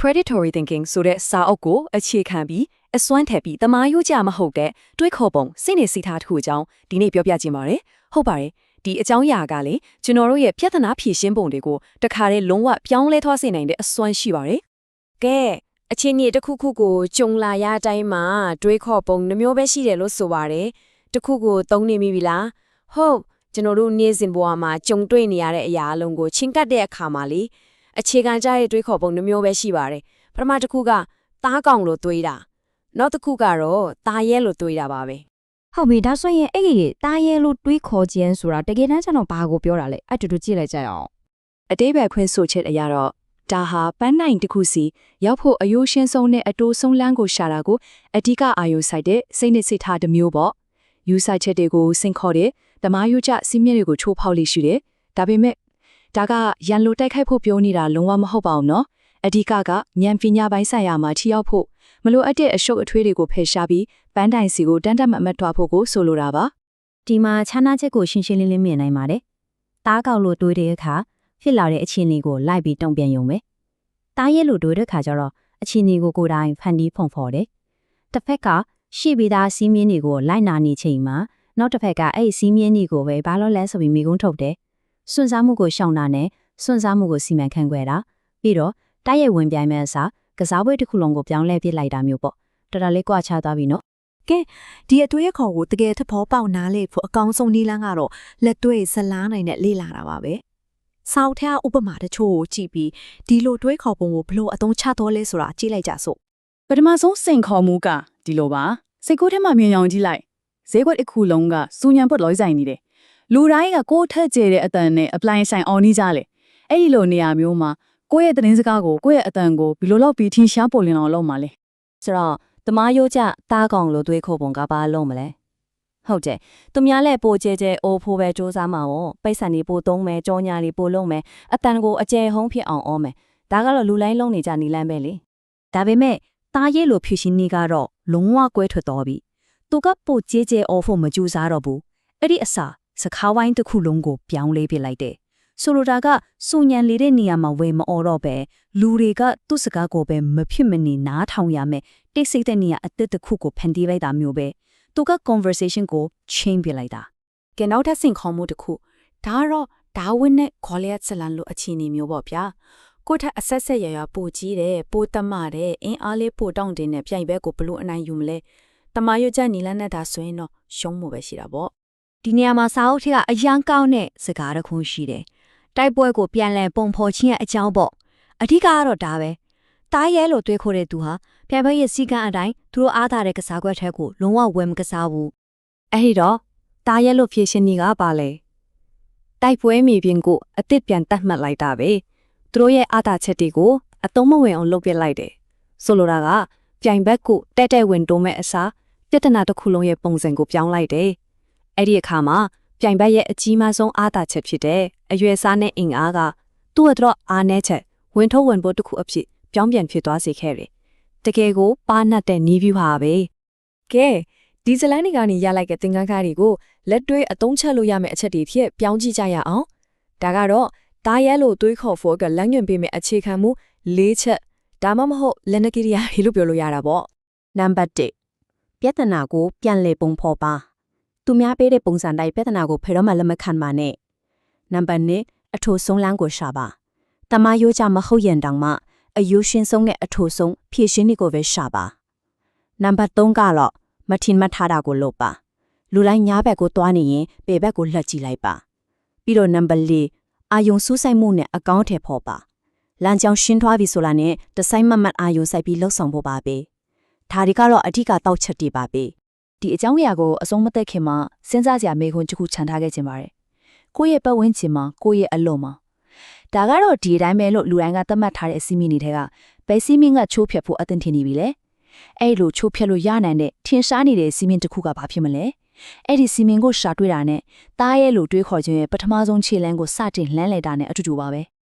predatory thinking ဆိုတဲ့စာအုပ်ကိုအခြေခံပြီးအစွမ်းထက်ပြီးတမားရိုးကြမဟုတ်တဲ့တွေးခေါ်ပုံစိတ်နေစိတ်ထားတစ်ခုအကြောင်းဒီနေ့ပြောပြခြင်းပါတယ်ဟုတ်ပါတယ်ဒီအကြောင်းအရာကလေကျွန်တော်တို့ရဲ့ပြဿနာဖြေရှင်းပုံတွေကိုတခါတည်းလုံးဝပြောင်းလဲသွားစေနိုင်တဲ့အစွမ်းရှိပါတယ်ကဲအခြေအနေတစ်ခုခုကိုကြုံလာရတိုင်းမှာတွေးခေါ်ပုံနှမျိုးပဲရှိတယ်လို့ဆိုပါတယ်တစ်ခုကိုသုံးနေမိပြီလားဟုတ်ကျွန်တော်တို့နေ့စဉ်ဘဝမှာကြုံတွေ့နေရတဲ့အရာအလုံးကိုချင်းကပ်တဲ့အခါမှာလေအခြေခံကြတဲ့တွေးခေါ်ပုံနှမျိုးပဲရှိပါတယ်ပထမတစ်ခုကသားကောင်လို့တွေးတာနောက်တစ်ခုကတော့သားရဲလို့တွေးတာပါပဲဟုတ်ပြီဒါဆိုရင်အဲ့ဒီတားရဲလို့တွေးခေါ်ခြင်းဆိုတာတကယ်တမ်းကျတော့ဘာကိုပြောတာလဲအဲ့တူတူကြည့်လိုက်ကြရအောင်အတိပ္ပယ်ခွင့်ဆိုချက်အရာတော့ဒါဟာပန်းနိုင်တစ်ခုစီရောက်ဖို့အယိုးရှင်းဆုံးနဲ့အတိုးဆုံးလမ်းကိုရှာတာကိုအဓိကအာရုံစိုက်တဲ့စိတ်နဲ့စိတ်ထားတစ်မျိုးပေါ့ယူဆိုင်ချက်တွေကိုစင်ခေါ်တဲ့တမားယူကျစီးမြဲတွေကိုချိုးဖောက်လိရှိတယ်ဒါပေမဲ့ဒါကရန်လိုတိုက်ခိုက်ဖို့ပြောနေတာလုံးဝမဟုတ်ပါဘူးနော်အဓိကကဉာဏ်ပညာပိုင်းဆိုင်ရာမှာထိရောက်ဖို့မလိုအပ်တဲ့အရှုပ်အထွေးတွေကိုဖယ်ရှားပြီးပန်းတိုင်စီကိုတန်းတက်မတ်ထွားဖို့ကိုဆိုလိုတာပါဒီမှာခြားနာချက်ကိုရှင်းရှင်းလင်းလင်းမြင်နိုင်ပါတယ်တားကောက်လို့တွေးတဲ့အခါဖြစ်လာတဲ့အခြေအနေကိုလိုက်ပြီးတုံ့ပြန်ရုံပဲတားရဲလို့တွေးတဲ့အခါကျတော့အခြေအနေကိုကိုယ်တိုင်ဖန်တီးဖုံဖော်တယ်တစ်ဖက်ကရှေ့ပြီးသားစီးမြင်းတွေကိုလိုက်နာနေချိန်မှာနောက်တစ်ဖက်ကအဲ့စီးမြင်းတွေကိုပဲဘာလို့လဲဆိုပြီးမိကုန်းထုတ်တယ်စွန့်စားမှုကိုရှောင်တာနဲ့စွန့်စားမှုကိုစီမံခန့်ခွဲတာပြီးတော့တိုက်ရိုက်ဝင်ပြိုင်မဲ့အစားကစားပွဲတစ်ခုလုံးကိုပြောင်းလဲပစ်လိုက်တာမျိုးပေါ့တော်တော်လေးကြွားချသွားပြီနော်ကဲဒီအတွေ့အခေါ်ကိုတကယ်သဘောပေါက်နားလေဖို့အကောင်းဆုံးနည်းလမ်းကတော့လက်တွေ့ဇလားနိုင်နဲ့လေ့လာတာပါပဲစောက်ထဲဥပမာတချို့ကိုကြည့်ပြီးဒီလိုတွေးခေါ်ပုံကိုဘလို့အသုံးချတော့လဲဆိုတာကြည့်လိုက်ကြစို့ပထမဆုံးစိန်ခေါ်မှုကဒီလိုပါစိတ်ကူးထဲမှာမြင်အောင်ကြည့်လိုက်ဈေးကွက်တစ်ခုလုံးကစူညံပွတ်လောဆိုင်နေတယ်လူတိုင်းကကိုယ်ထက်ကျတဲ့အတန်နဲ့အပလိုင်းဆိုင်အောင်နေကြလေအဲ့ဒီလိုနေရာမျိုးမှာကိုယ့်ရဲ့သတင်းစကားကိုကိုယ့်ရဲ့အတန်ကိုဘယ်လိုလုပ်ပြီးထင်ရှားပေါ်လင်းအောင်လုပ်မှာလဲဆိုတော့တမားရိုးကြတားကောင်လို့တွေးခေါ်ပုံကဘာလုံးမလဲဟုတ်တယ်သူများလည်းပိုကျဲကျဲအိုးဖိုးပဲစူးစမ်းမှာပေါ့ပိတ်ဆန်နေပိုသုံးမယ်ကြောညာလေးပိုလုံးမယ်အတန်ကိုအကျယ်ဟုံးဖြစ်အောင်အောမယ်ဒါကတော့လူလိုင်းလုံးနေကြနီလန်းပဲလေဒါပေမဲ့တားရဲလို့ဖြူရှင်နေကတော့လုံးဝကွဲထွက်တော်ပြီသူကပိုကျဲကျဲအော်ဖို့မကြိုးစားတော့ဘူးအဲ့ဒီအစာစကားဝိုင်းတစ်ခုလုံးကိုပြောင်းလဲပြလိုက်တယ်ဆိုလိုတာကစူညံလေးတဲ့နေရာမှာဝေမအော်တော့ပဲလူတွေကသူ့စကားကိုပဲမဖြစ်မနေနားထောင်ရမယ်တိတ်ဆိတ်တဲ့နေရာအတစ်တစ်ခုကိုဖန်တီးလိုက်တာမျိုးပဲသူက conversation ကို change ပြလိုက်တာကဲနောက်ထပ်စင်ခေါ်မှုတစ်ခုဒါကတော့ဒါဝင်းနဲ့ခေါ်လျက်ဆလန်လို့အခြေအနေမျိုးပေါ့ဗျာကိုထက်အဆက်ဆက်ရရပိုကြီးတယ်ပိုတမတဲ့အင်းအားလေးပိုတောင့်တင်တဲ့ပြိုင်ဘက်ကိုဘလို့အနိုင်ယူမလဲတမာရွတ်ချက်နီလန်းနဲ့ဒါဆိုရင်တော့ရှုံးမှုပဲရှိတာပေါ့ဒီနေရာမှာစာအုပ်ထဲကအရန်ကောင်းတဲ့စကားတစ်ခုရှိတယ်တိုက်ပွဲကိုပြန်လည်ပုံဖော်ခြင်းရဲ့အကြောင်းပေါ့အဓိကကတော့ဒါပဲတားရဲလို့တွေးခေါ်တဲ့သူဟာပြိုင်ပွဲရဲ့စီကံအတိုင်းသူတို့အားထားတဲ့ကစားကွက်ထဲကိုလုံးဝဝယ်မကစားဘူးအဲ့ဒီတော့တားရဲလို့ဖြေရှင်းနေကပါလေတိုက်ပွဲမြေပြင်ကိုအစ်စ်ပြန်တတ်မှတ်လိုက်တာပဲသူတို့ရဲ့အားထားချက်တွေကိုအသုံးမဝင်အောင်လုပ်ပြလိုက်တယ်ဆိုလိုတာကပြိုင်ဘက်ကိုတဲ့ဝင်တိုးမဲ့အစားပြဿနာတစ်ခုလုံးရဲ့ပုံစံကိုပြောင်းလိုက်တယ်အဲ့ဒီအခါမှာပြိုင်ဘက်ရဲ့အကြီးမားဆုံးအားသာချက်ဖြစ်တဲ့အရွယ်စားနဲ့အင်အားကသူ့အတွက်အားနည်းချက်ဝင်ထုတ်ဝင်ဖို့တစ်ခုအဖြစ်ပြောင်းပြန်ဖြစ်သွားစေခဲ့တယ်တကယ်ကိုပါနှတ်တဲ့နီးဗျူဟာပဲကဲဒီဇလန်တွေကနေရလိုက်တဲ့သင်္ကန်းကားတွေကိုလက်တွေ့အသုံးချလို့ရမယ့်အချက်တွေဖြစ်ပြောင်းကြည့်ကြရအောင်ဒါကတော့တားရဲလို့တွေးခေါ်ဖို့ကလမ်းညွှန်ပေးမယ့်အခြေခံမှု၄ချက်ဒါမှမဟုတ်လက်နက်ကိရိယာတွေလို့ပြောလို့ရတာပေါ့နံပါတ်1ပြဿနာကိုပြန်လည်ပုံဖော်ပါသူများပေးတဲ့ပုံစံတိုင်းပြဿနာကိုဖယ်တော့မှလက်မခံပါနဲ့နံပါတ်2အထိုဆုံးလမ်းကိုရှာပါတမယိုးကြမဟုတ်ရင်တောင်မှအယိုးရှင်းဆုံးနဲ့အထိုဆုံးဖြည့်ရှင်းနေကိုပဲရှာပါနံပါတ်3ကတော့မထင်မှတ်ထားတာကိုလုပ်ပါလူတိုင်းညားဘက်ကိုသွားနေရင်ပေဘက်ကိုလှက်ကြည့်လိုက်ပါပြီးတော့နံပါတ်4အာယုံစူးစိုက်မှုနဲ့အကောင့်ထဲဖော်ပါလမ်းကြောင်းရှင်းထွားပြီဆိုတာနဲ့တစိုက်မမတ်အာယုံစိုက်ပြီးလှုပ်ဆောင်ဖို့ပါပဲဒါတွေကတော့အဓိကတောက်ချက်တွေပါပဲဒီအကြောင်းအရာကိုအဆုံးမသက်ခင်မှာစဉ်းစားစရာမေးခွန်းတစ်ခုခြံထားခဲ့ခြင်းပါတယ်ကိုယ့်ရဲ့ပတ်ဝန်းကျင်မှာကိုယ့်ရဲ့အလုံးမှာဒါကတော့ဒီအတိုင်းပဲလို့လူတိုင်းကသတ်မှတ်ထားတဲ့အစီအမင်းတွေထဲကဘယ်စီမင်းကချိုးဖျက်ဖို့အသင့်ထင်နေပြီလဲအဲ့လိုချိုးဖျက်လို့ရနိုင်တဲ့ထင်ရှားနေတဲ့စီမင်းတစ်ခုကဘာဖြစ်မလဲအဲ့ဒီစီမင်းကိုရှာတွေ့တာနဲ့တားရဲလို့တွေးခေါ်ခြင်းရဲ့ပထမဆုံးခြေလှမ်းကိုစတင်လှမ်းလိုက်တာနဲ့အတူတူပါပဲ